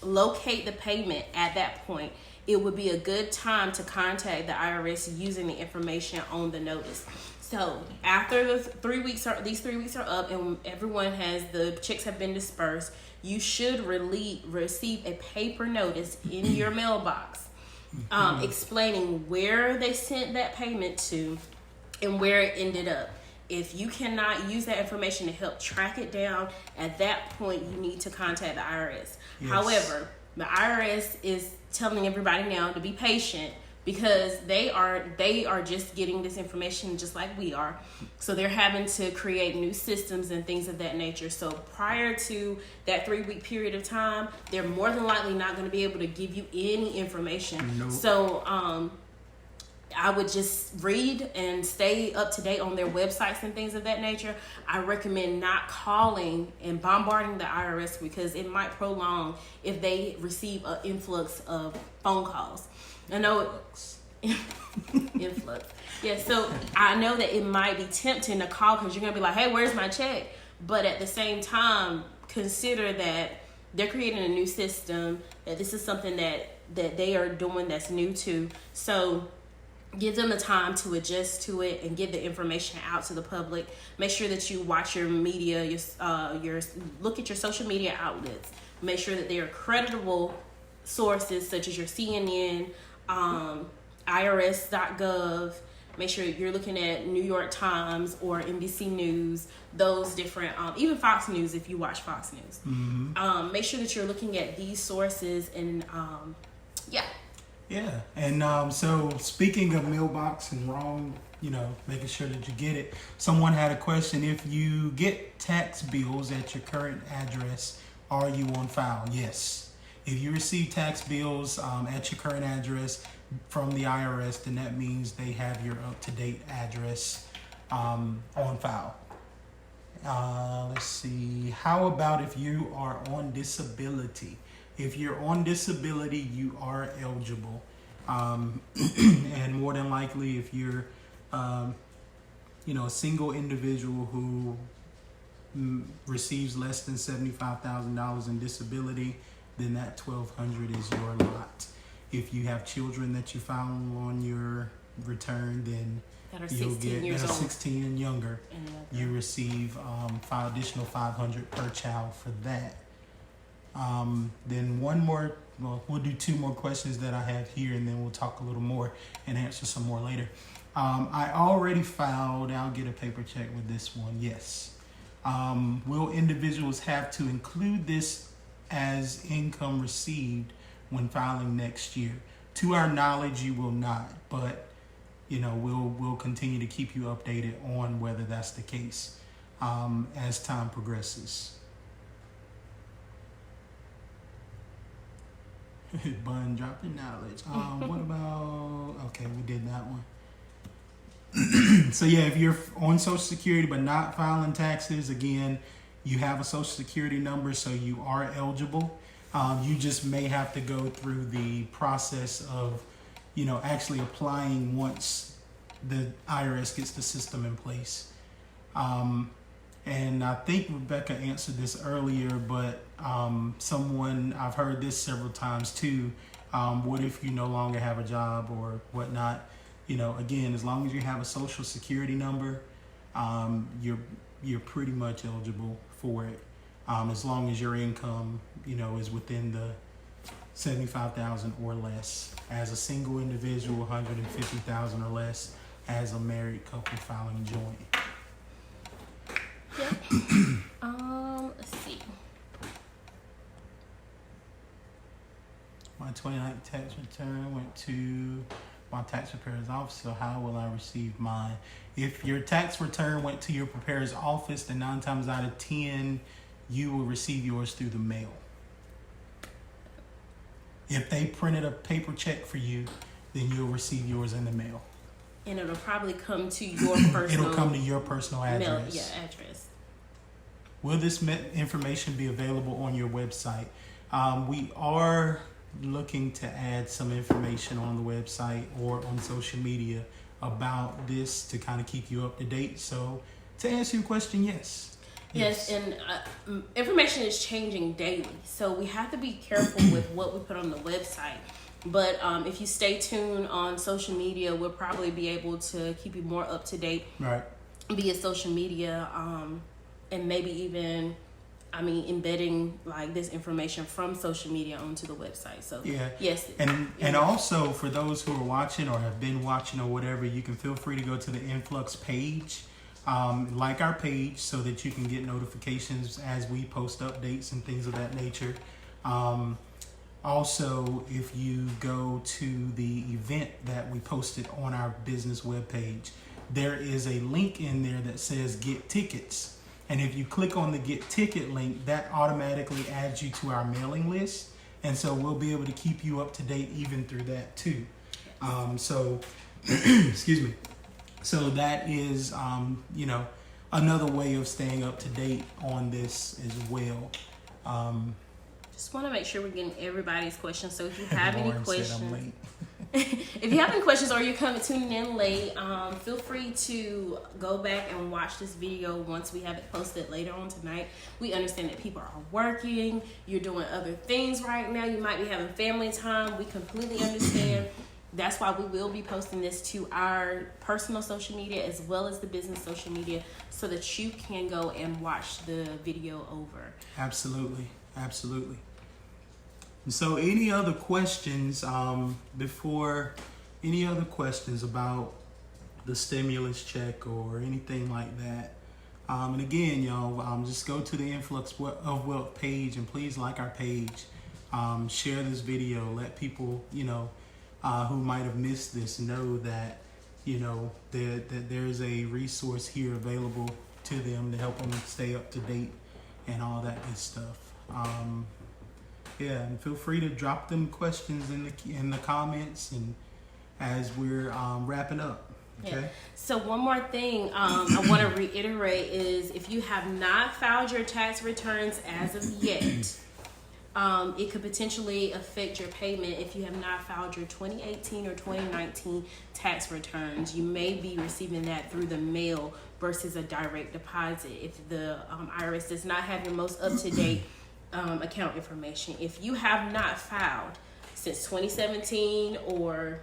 Speaker 1: locate the payment at that point, it would be a good time to contact the IRS using the information on the notice. So after these 3 weeks are up and everyone the checks have been dispersed, you should receive a paper notice in your mailbox explaining where they sent that payment to and where it ended up. If you cannot use that information to help track it down, at that point you need to contact the IRS. Yes. However, the IRS is telling everybody now to be patient because they are just getting this information just like we are. So they're having to create new systems and things of that nature. So prior to that 3-week period of time, they're more than likely not going to be able to give you any information. Nope. So I would just read and stay up to date on their websites and things of that nature. I recommend not calling and bombarding the IRS because it might prolong if they receive an influx of phone calls. I know influx. Yeah, so I know that it might be tempting to call because you're going to be like, hey, where's my check? But at the same time, consider that they're creating a new system, that this is something that they are doing that's new too. So give them the time to adjust to it and get the information out to the public. Make sure that you watch your media, look at your social media outlets. Make sure that they are creditable sources such as your CNN, IRS.gov. Make sure you're looking at New York Times or NBC News, those different, even Fox News if you watch Fox News. Mm-hmm. Make sure that you're looking at these sources and yeah.
Speaker 2: Yeah, and so speaking of mailbox and wrong, making sure that you get it. Someone had a question: if you get tax bills at your current address, are you on file? Yes. If you receive tax bills at your current address from the IRS, then that means they have your up-to-date address on file. Let's see. How about if you are on disability? If you're on disability, you are eligible. And more than likely, if you're, a single individual who receives less than $75,000 in disability, then that $1,200 is your lot. If you have children that you file on your return, then you'll get that are 16 and younger. You receive additional $500 per child for that. Then we'll do 2 more questions that I have here, and then we'll talk a little more and answer some more later. I already filed. I'll get a paper check with this one. Yes. Will individuals have to include this as income received when filing next year? To our knowledge, you will not, but we'll continue to keep you updated on whether that's the case as time progresses. Bunn, drop your knowledge. What about... Okay, we did that one. So yeah, if you're on Social Security but not filing taxes, again, you have a Social Security number, so you are eligible. You just may have to go through the process of, actually applying once the IRS gets the system in place. And I think Rebecca answered this earlier, but I've heard this several times too. What if you no longer have a job or whatnot? Again, as long as you have a Social Security number, you're pretty much eligible for it. As long as your income, is within the $75,000 or less. As a single individual, $150,000 or less. As a married couple filing joint.
Speaker 1: Yep. Let's see.
Speaker 2: My 2019 tax return went to my tax preparer's office, so how will I receive mine? If your tax return went to your preparer's office, then 9 times out of 10, you will receive yours through the mail. If they printed a paper check for you, then you'll receive yours in the mail.
Speaker 1: And it'll probably come to your personal...
Speaker 2: It'll come to your personal address.
Speaker 1: Address.
Speaker 2: Will this information be available on your website? We are looking to add some information on the website or on social media about this to kind of keep you up to date. So to answer your question, yes.
Speaker 1: Yes, and information is changing daily. So we have to be careful with what we put on the website But if you stay tuned on social media, we'll probably be able to keep you more up to date.
Speaker 2: Right.
Speaker 1: Via social media, and maybe even, embedding like this information from social media onto the website. So
Speaker 2: yeah,
Speaker 1: yes,
Speaker 2: and also for those who are watching or have been watching or whatever, you can feel free to go to the Influx page, like our page, so that you can get notifications as we post updates and things of that nature. Also, if you go to the event that we posted on our business webpage, there is a link in there that says get tickets. And if you click on the get ticket link, that automatically adds you to our mailing list. And so we'll be able to keep you up to date even through that too. So, excuse me. So that is, another way of staying up to date on this as well.
Speaker 1: Just want to make sure we're getting everybody's questions. So if you have any
Speaker 2: Lauren
Speaker 1: questions,
Speaker 2: said I'm late.
Speaker 1: if you have any questions or you're tuning in late, feel free to go back and watch this video once we have it posted later on tonight. We understand that people are working, you're doing other things right now, you might be having family time. We completely understand. That's why we will be posting this to our personal social media as well as the business social media, so that you can go and watch the video over.
Speaker 2: Absolutely. So any other questions any other questions about the stimulus check or anything like that? And again, y'all, just go to the Influx of Wealth page and please like our page. Share this video. Let people, who might have missed this know that, that there's a resource here available to them to help them stay up to date and all that good stuff. And feel free to drop them questions in the comments and as we're wrapping up. Okay.
Speaker 1: Yeah. So one more thing I want to reiterate is if you have not filed your tax returns as of yet, it could potentially affect your payment if you have not filed your 2018 or 2019 tax returns. You may be receiving that through the mail versus a direct deposit if the IRS does not have your most up-to-date account information. If you have not filed since 2017 or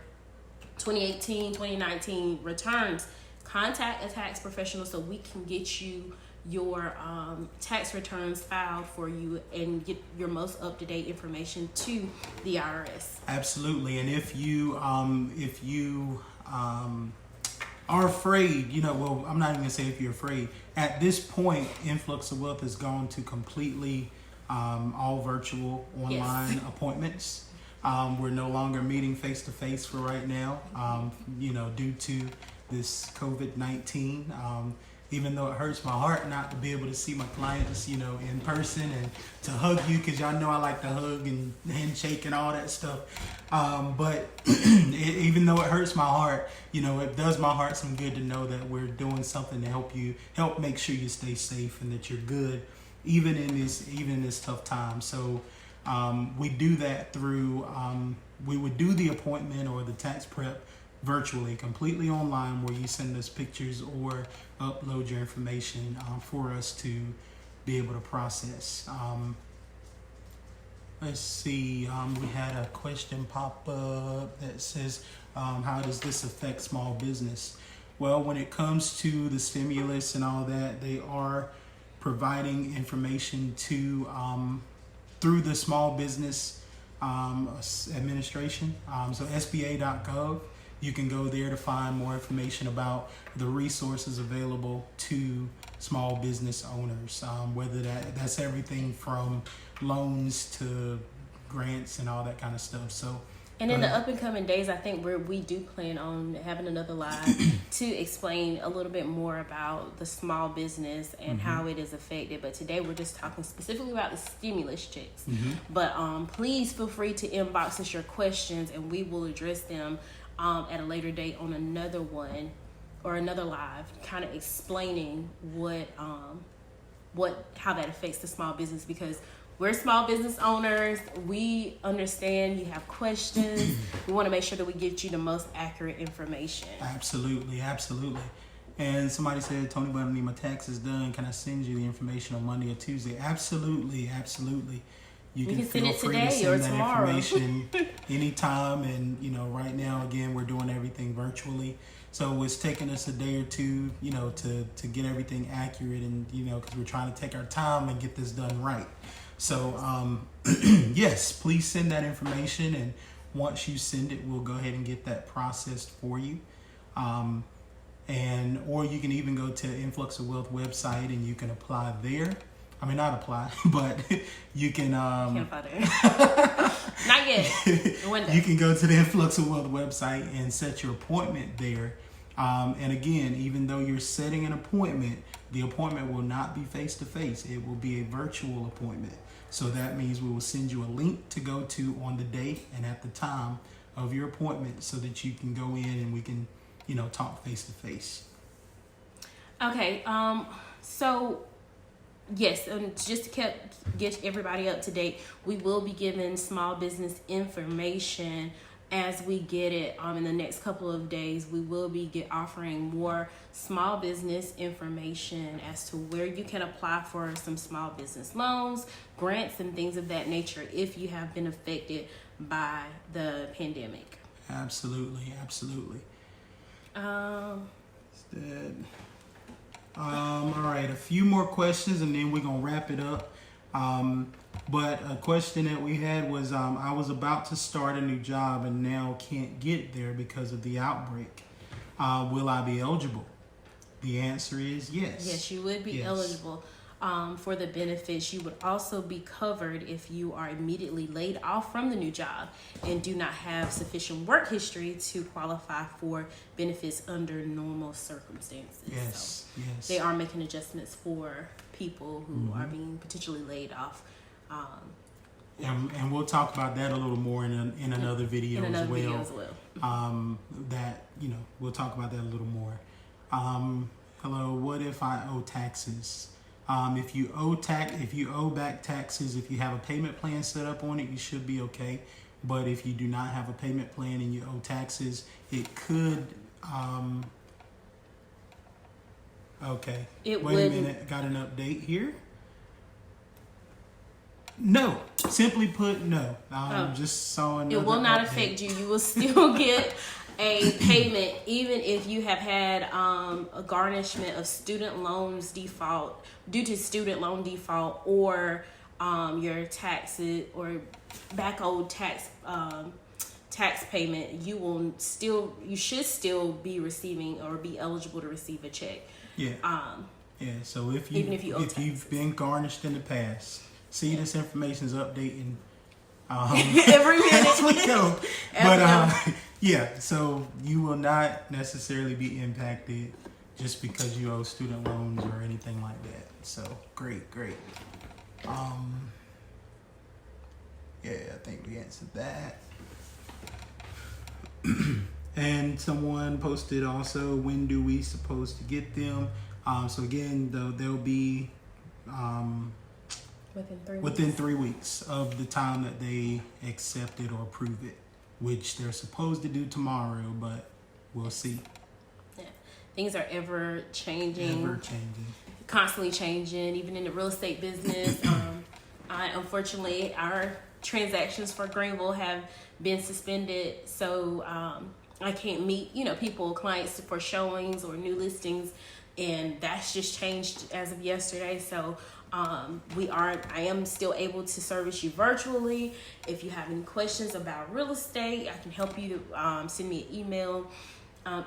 Speaker 1: 2018, 2019 returns, contact a tax professional so we can get you your tax returns filed for you and get your most up-to-date information to the IRS.
Speaker 2: Absolutely. And if you are afraid, I'm not even gonna say if you're afraid. At this point, Influx of Wealth has gone to completely all virtual online appointments. We're no longer meeting face to face for right now, due to this COVID-19. Even though it hurts my heart not to be able to see my clients, in person and to hug you, because y'all know I like to hug and handshake and all that stuff. But even though it hurts my heart, it does my heart some good to know that we're doing something to help make sure you stay safe and that you're good, even in this tough time. So we do that through, we would do the appointment or the tax prep virtually, completely online, where you send us pictures or upload your information for us to be able to process. Let's see, we had a question pop up that says, how does this affect small business? Well, when it comes to the stimulus and all that, they are providing information to through the Small Business Administration, so SBA.gov. You can go there to find more information about the resources available to small business owners, whether that's everything from loans to grants and all that kind of stuff. So,
Speaker 1: and in the up and coming days, I think we do plan on having another live to explain a little bit more about the small business and how it is affected. But today we're just talking specifically about the stimulus checks. But please feel free to inbox us your questions and we will address them at a later date on another one or another live, kind of explaining how that affects the small business, because we're small business owners. We understand you have questions. We want to make sure that we get you the most accurate information.
Speaker 2: Absolutely. And somebody said, Tony, but I need my taxes done. Can I send you the information on Monday or Tuesday? Absolutely. You can
Speaker 1: send
Speaker 2: feel
Speaker 1: it
Speaker 2: free to
Speaker 1: today
Speaker 2: send
Speaker 1: or
Speaker 2: that
Speaker 1: tomorrow.
Speaker 2: information anytime. And, you know, right now, again, we're doing everything virtually. So it's taking us a day or two, you know, to get everything accurate and, you know, because we're trying to take our time and get this done right. So, yes, please send that information. And once you send it, we'll go ahead and get that processed for you. Or you can even go to Influx of Wealth website and you can apply there. I mean, not apply, but you can.
Speaker 1: Can't apply there. Not yet. One day.
Speaker 2: You can go to the Influx of Wealth website and set your appointment there. And again, even though you're setting an appointment, the appointment will not be face to face. It will be a virtual appointment. So that means we will send you a link to go to on the date and at the time of your appointment, so that you can go in and we can, you know, talk face to face.
Speaker 1: Okay. So. Yes, and just to get everybody up to date, we will be giving small business information as we get it in the next couple of days. We will be offering more small business information as to where you can apply for some small business loans, grants, and things of that nature if you have been affected by the pandemic.
Speaker 2: Absolutely. All right, a few more questions and then we're going to wrap it up. But a question that we had was, I was about to start a new job and now can't get there because of the outbreak. Will I be eligible? The answer is yes.
Speaker 1: Yes, you would be eligible for the benefits. You would also be covered if you are immediately laid off from the new job and do not have sufficient work history to qualify for benefits under normal circumstances.
Speaker 2: Yes.
Speaker 1: They are making adjustments for people who are being potentially laid off.
Speaker 2: And we'll talk about that a little more in another video as well. That, you know, we'll talk about that a little more. Hello, what if I owe taxes? If you owe back taxes, if you have a payment plan set up on it, you should be okay. But if you do not have a payment plan and you owe taxes, it could. Okay. Wait a minute. Got an update here. No. Simply put, no. Just saw another.
Speaker 1: It will not affect you. You will still get a payment even if you have had a garnishment of student loans default due to student loan default or your taxes or back owed tax payment. You should still be receiving or be eligible to receive a check.
Speaker 2: Yeah. So if you've been garnished in the past, see this information is updating
Speaker 1: every minute
Speaker 2: as we go. But yeah, so you will not necessarily be impacted just because you owe student loans or anything like that. So great. Yeah, I think we answered that. And someone posted also, when do we supposed to get them? So again, they'll be within 3 weeks of the time that they accept it or approve it, which they're supposed to do tomorrow, but we'll see.
Speaker 1: Yeah. Things are ever changing, constantly changing, even in the real estate business. Unfortunately, our transactions for Greenville have been suspended, so I can't meet, clients for showings or new listings, and that's just changed as of yesterday. So I am still able to service you virtually. If you have any questions about real estate, I can help you. Send me an email.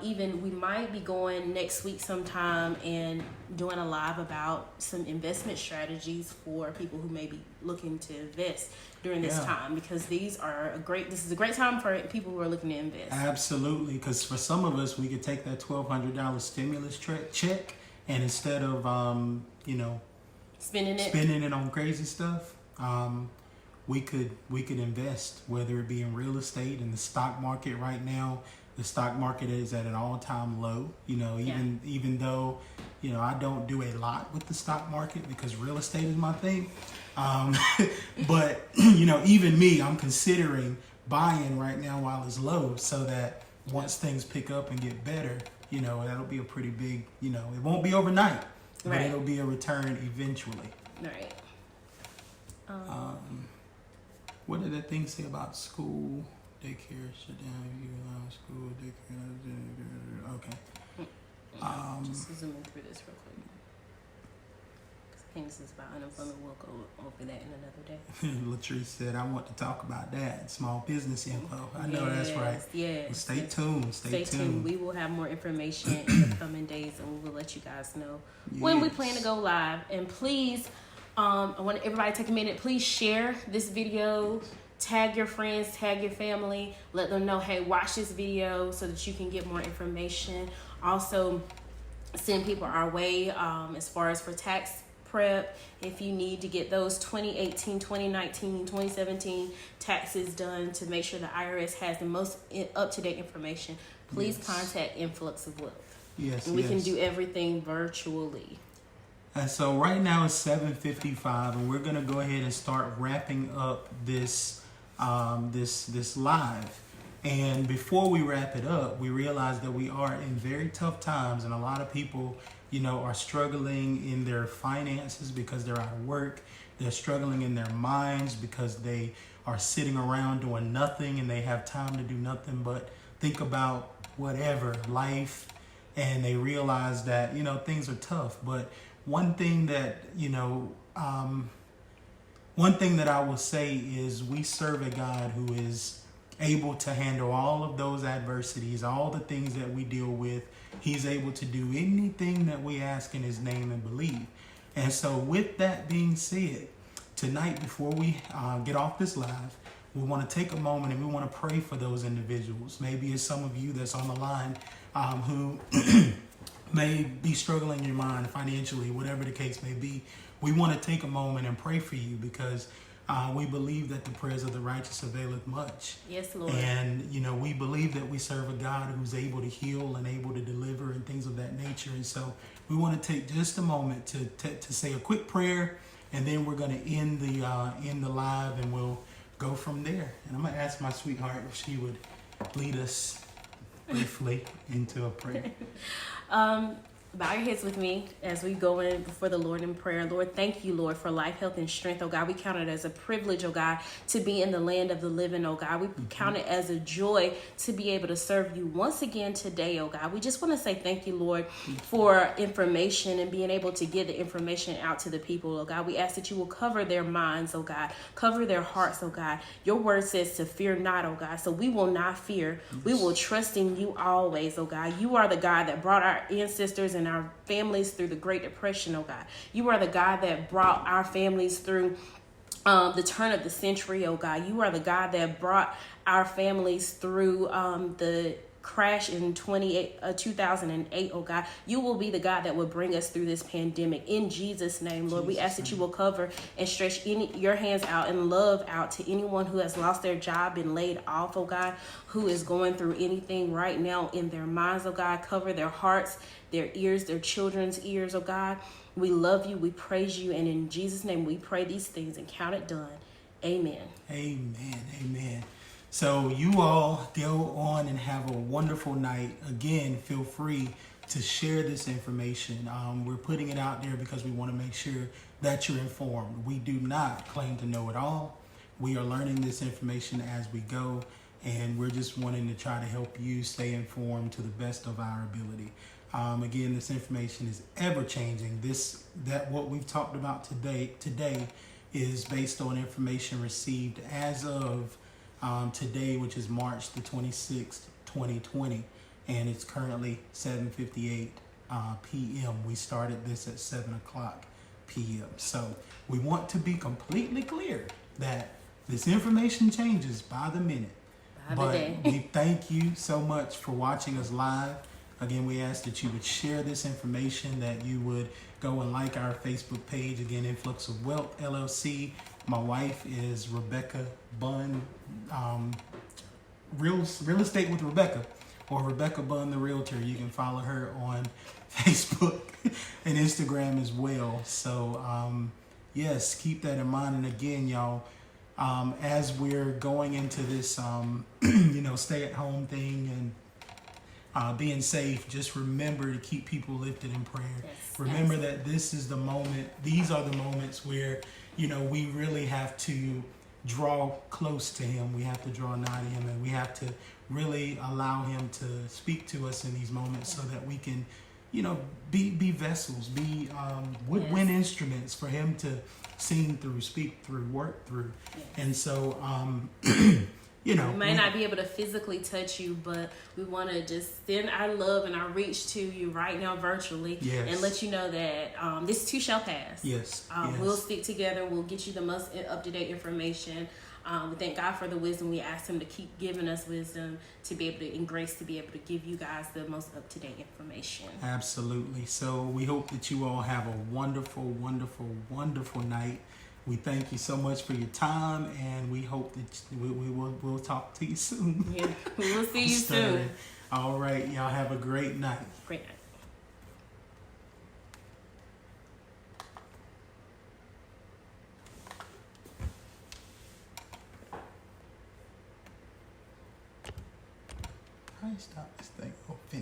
Speaker 1: Even we might be going next week sometime and doing a live about some investment strategies for people who may be looking to invest during this time, because this is a great time for people who are looking to invest.
Speaker 2: Absolutely, because for some of us, we could take that $1,200 stimulus check and instead of spending it on crazy stuff, we could invest, whether it be in real estate, in the stock market right now. The stock market is at an all-time low, even though, I don't do a lot with the stock market because real estate is my thing. But, even me, I'm considering buying right now while it's low so that once things pick up and get better, that'll be a pretty big, it won't be overnight, but it'll be a return eventually.
Speaker 1: Right.
Speaker 2: What did that thing say about school? Daycare shut down. You allow school, daycare. Okay.
Speaker 1: Just zooming through this real quick. I think this is about unemployment. We'll go over that in another day.
Speaker 2: Latrice said, I want to talk about that. Small business info. I know that's right.
Speaker 1: Yes.
Speaker 2: Well, stay tuned. Stay tuned.
Speaker 1: We will have more information in the coming days, and we will let you guys know when we plan to go live. And please, I want everybody to take a minute. Please share this video. Tag your friends, tag your family. Let them know, hey, watch this video so that you can get more information. Also, send people our way as far as for tax prep. If you need to get those 2018, 2019, 2017 taxes done to make sure the IRS has the most up-to-date information, please contact Influx of Wealth.
Speaker 2: Yes,
Speaker 1: and we can do everything virtually.
Speaker 2: And so right now it's 7:55, and we're gonna go ahead and start wrapping up this this live. And before we wrap it up, we realize that we are in very tough times, and a lot of people, are struggling in their finances because they're out of work. They're struggling in their minds because they are sitting around doing nothing, and they have time to do nothing but think about whatever, life, and they realize that, things are tough. But one thing that I will say is we serve a God who is able to handle all of those adversities, all the things that we deal with. He's able to do anything that we ask in his name and believe. And so with that being said, tonight before we get off this live, we want to take a moment and we want to pray for those individuals. Maybe it's some of you that's on the line who may be struggling in your mind financially, whatever the case may be. We want to take a moment and pray for you because we believe that the prayers of the righteous availeth much.
Speaker 1: Yes, Lord.
Speaker 2: And, we believe that we serve a God who's able to heal and able to deliver and things of that nature. And so we want to take just a moment to say a quick prayer, and then we're going to end the live, and we'll go from there. And I'm going to ask my sweetheart if she would lead us briefly into a prayer.
Speaker 1: Bow your heads with me as we go in before the Lord in prayer. Lord, thank you, Lord, for life, health, and strength, oh God. We count it as a privilege, oh God, to be in the land of the living, oh God. We count it as a joy to be able to serve you once again today, oh God. We just want to say thank you, Lord, for information and being able to get the information out to the people, oh God. We ask that you will cover their minds, oh God, cover their hearts, oh God. Your word says to fear not, oh God, so we will not fear. Yes. We will trust in you always, oh God. You are the God that brought our ancestors and our families through the Great Depression, oh God. You are the God that brought our families through the turn of the century, oh God. You are the God that brought our families through the crash in 2008, oh God. You will be the God that will bring us through this pandemic. In Jesus' name, Lord, we ask that you will cover and stretch your hands out and love out to anyone who has lost their job and laid off, oh God, who is going through anything right now in their minds, oh God. Cover their hearts, their ears, their children's ears, oh God. We love you, we praise you, and in Jesus' name we pray these things and count it done. Amen.
Speaker 2: Amen. Amen. So you all go on and have a wonderful night. Again, feel free to share this information. We're putting it out there because we want to make sure that you're informed. We do not claim to know it all. We are learning this information as we go, and we're just wanting to try to help you stay informed to the best of our ability. Again, this information is ever changing. What we've talked about today is based on information received as of today, which is March the 26th, 2020, and it's currently 7:58 p.m. We started this at 7 o'clock p.m. So we want to be completely clear that this information changes by the minute. We thank you so much for watching us live. Again, we ask that you would share this information, that you would go and like our Facebook page. Again, Influx of Wealth, LLC. My wife is Rebecca Bunn, Real Estate with Rebecca, or Rebecca Bunn, the Realtor. You can follow her on Facebook and Instagram as well. So, yes, keep that in mind. And again, y'all, as we're going into this, stay-at-home thing and being safe, just remember to keep people lifted in prayer. Yes, remember that this is the moment, these are the moments where, we really have to draw close to him. We have to draw nigh to him, and we have to really allow him to speak to us in these moments so that we can, be vessels, be wind instruments for him to sing through, speak through, work through.
Speaker 1: Yes.
Speaker 2: And so,
Speaker 1: we may not be able to physically touch you, but we want to just send our love and our reach to you right now virtually.
Speaker 2: Yes.
Speaker 1: And let you know that this too shall pass.
Speaker 2: Yes.
Speaker 1: We'll stick together. We'll get you the most up-to-date information. We thank God for the wisdom. We ask him to keep giving us wisdom to be able to, and grace to be able to give you guys the most up-to-date information.
Speaker 2: Absolutely. So we hope that you all have a wonderful, wonderful, wonderful night. We thank you so much for your time, and we hope that we'll talk to you soon.
Speaker 1: Yeah, we'll see you soon.
Speaker 2: All right, y'all have a great night.
Speaker 1: Great night.
Speaker 2: How do you stop this thing? Oh, finish.